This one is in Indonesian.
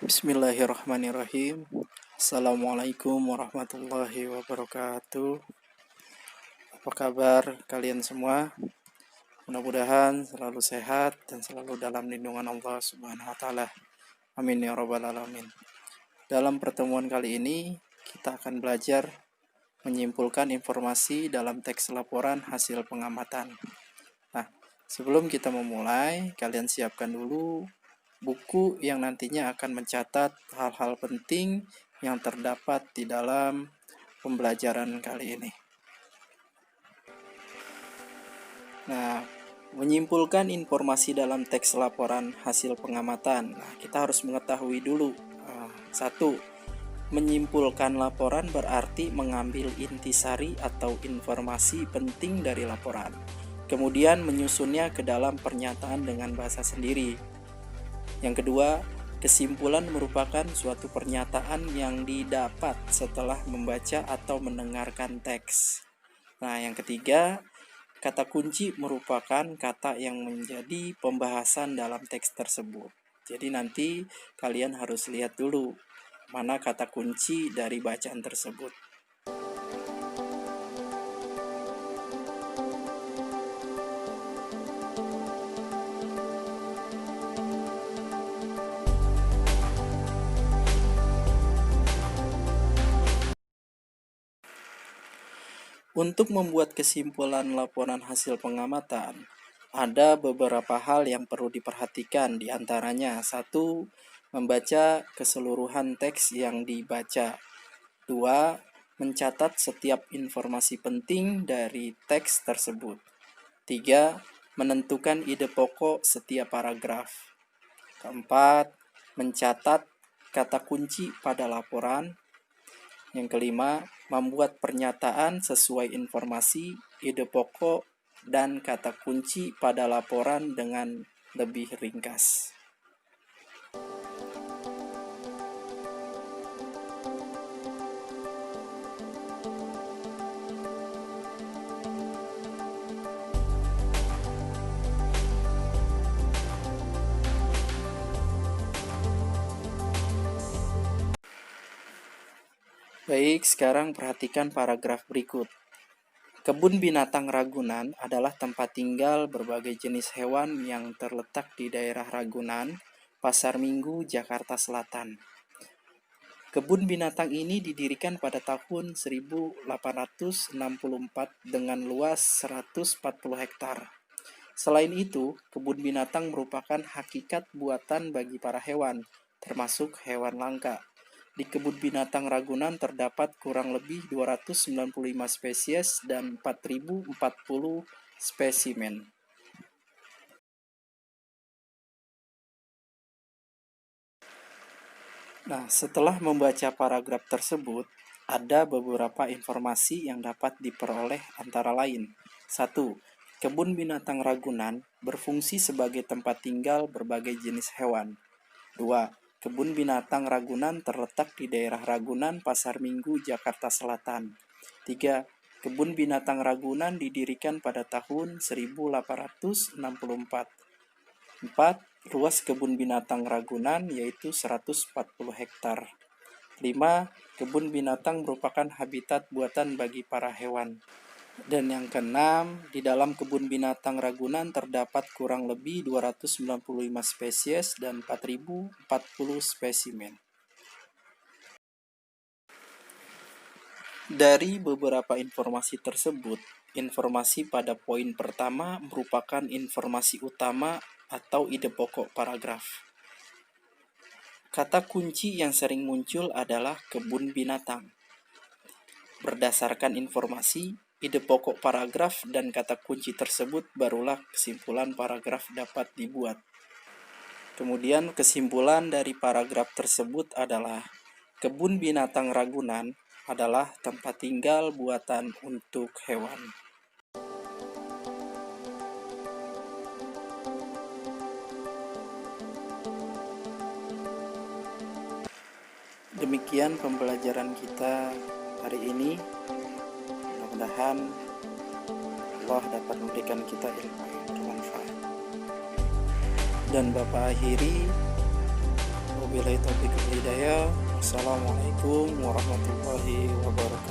Bismillahirrahmanirrahim. Assalamualaikum warahmatullahi wabarakatuh. Apa kabar kalian semua? Mudah-mudahan selalu sehat dan selalu dalam lindungan Allah Subhanahu wa taala. Amin ya rabbal alamin. Dalam pertemuan kali ini kita akan belajar menyimpulkan informasi dalam teks laporan hasil pengamatan. Nah, sebelum kita memulai, kalian siapkan dulu buku yang nantinya akan mencatat hal-hal penting yang terdapat di dalam pembelajaran kali ini. Nah, menyimpulkan informasi dalam teks laporan hasil pengamatan. Nah, kita harus mengetahui dulu. Satu, menyimpulkan laporan berarti mengambil intisari atau informasi penting dari laporan. Kemudian menyusunnya ke dalam pernyataan dengan bahasa sendiri. Yang kedua, kesimpulan merupakan suatu pernyataan yang didapat setelah membaca atau mendengarkan teks. Nah, yang ketiga, kata kunci merupakan kata yang menjadi pembahasan dalam teks tersebut. Jadi nanti kalian harus lihat dulu mana kata kunci dari bacaan tersebut. Untuk membuat kesimpulan laporan hasil pengamatan, ada beberapa hal yang perlu diperhatikan, di antaranya 1. Membaca keseluruhan teks yang dibaca. 2. Mencatat setiap informasi penting dari teks tersebut. 3. Menentukan ide pokok setiap paragraf. 4. Mencatat kata kunci pada laporan. Yang kelima, membuat pernyataan sesuai informasi, ide pokok, dan kata kunci pada laporan dengan lebih ringkas. Baik, sekarang perhatikan paragraf berikut. Kebun binatang Ragunan adalah tempat tinggal berbagai jenis hewan yang terletak di daerah Ragunan, Pasar Minggu, Jakarta Selatan. Kebun binatang ini didirikan pada tahun 1864 dengan luas 140 hektar. Selain itu, kebun binatang merupakan hakikat buatan bagi para hewan, termasuk hewan langka. Di kebun binatang Ragunan terdapat kurang lebih 295 spesies dan 4040 spesimen. Nah, setelah membaca paragraf tersebut, ada beberapa informasi yang dapat diperoleh antara lain. 1. Kebun binatang Ragunan berfungsi sebagai tempat tinggal berbagai jenis hewan. 2. Kebun binatang Ragunan terletak di daerah Ragunan, Pasar Minggu, Jakarta Selatan. 3. Kebun binatang Ragunan didirikan pada tahun 1864. 4. Luas kebun binatang Ragunan yaitu 140 hektar. 5. Kebun binatang merupakan habitat buatan bagi para hewan. Dan yang keenam, di dalam kebun binatang Ragunan terdapat kurang lebih 295 spesies dan 4040 spesimen. Dari beberapa informasi tersebut, informasi pada poin pertama merupakan informasi utama atau ide pokok paragraf. Kata kunci yang sering muncul adalah kebun binatang. Berdasarkan informasi, ide pokok paragraf dan kata kunci tersebut barulah kesimpulan paragraf dapat dibuat. Kemudian kesimpulan dari paragraf tersebut adalah kebun binatang Ragunan adalah tempat tinggal buatan untuk hewan. Demikian pembelajaran kita hari ini. Mudah-mudahan Allah dapat memberikan kita ilmu yang bermanfaat. Dan Bapak akhiri, Wabillahi taufiq wal hidayah. Wassalamualaikum warahmatullahi wabarakatuh.